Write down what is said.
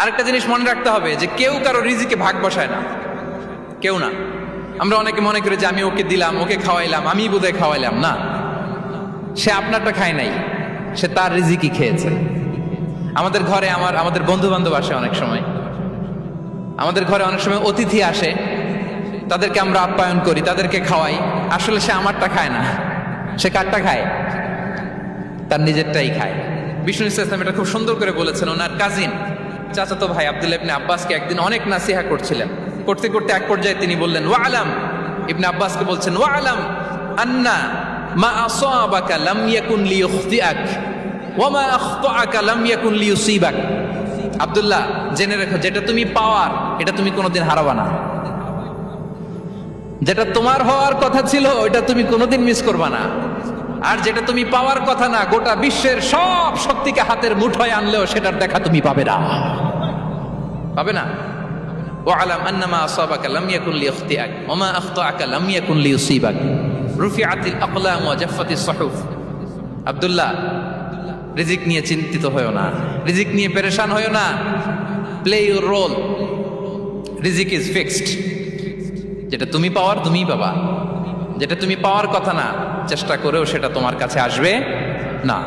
আরেকটা জিনিস মনে রাখতে হবে যে কেউ কারো রিজিকে ভাগ বসায় না, কেউ না। আমরা অনেকে মনে করি যে আমি ওকে দিলাম, ওকে খাওয়াইলাম, আমি বোধহয় খাওয়াইলাম। না, সে আপনারটা খায় নাই, সে তার রিজিকই খেয়েছে। আমাদের ঘরে আমাদের বন্ধু বান্ধব আসে, অনেক সময় আমাদের ঘরে অনেক সময় অতিথি আসে, তাদেরকে আমরা আপ্যায়ন করি, তাদেরকে খাওয়াই। আসলে সে আমারটা খায় না, সে কারটা খায়? তার নিজেরটাই খায়। বিষ্ণু ইসলাম এটা খুব সুন্দর করে বলেছেন। ওনার কাজিন, চাচাতো ভাই আব্দুল্লাহ ইবনে আব্বাসকে একদিন অনেক নাসিহা করছিলেন। করতে করতে এক পর্যায়ে তিনি বললেন, ওয়া আলাম, ইবনে আব্বাসকে বলছেন, ওয়া আলাম আন্না মা আসাবাকা লাম ইয়াকুন লিইখতিআক ওয়া মা আখতাআকা লাম ইয়াকুন লিইউসিবাক। আব্দুল্লাহ, জেনে রেখো, যেটা তুমি পাওয়ার এটা তুমি কোনোদিন হারাবা না। যেটা তোমার হওয়ার কথা ছিল ওটা তুমি কোনোদিন মিস করবা না। আর যেটা তুমি পাওয়ার কথা না, গোটা বিশ্বের সব শক্তিকে হাতের মুঠোয় আনলেও সেটার দেখা তুমি পাবে না, পাবে না। ওয়ালাম আন্নামা আসাবাকা লাম ইয়াকুন লিইখতিআক ওয়া মা আখতাআকা লাম ইয়াকুন লিইউসিবাক রুফিআতিল আকলাম ওয়া জাফফাতিস সুহুফ। আব্দুল্লাহ, রিজিক নিয়ে চিন্তিত হয়ো না, রিজিক নিয়ে পেরেশান হয়ো না। প্লে ইউর রোল, রিজিক ইজ ফিক্সড। যেটা তুমি পাওয়ার তুমিই পাবা, যেটা তুমি পাওয়ার কথা না, চেষ্টা করেও সেটা তোমার কাছে আসবে না।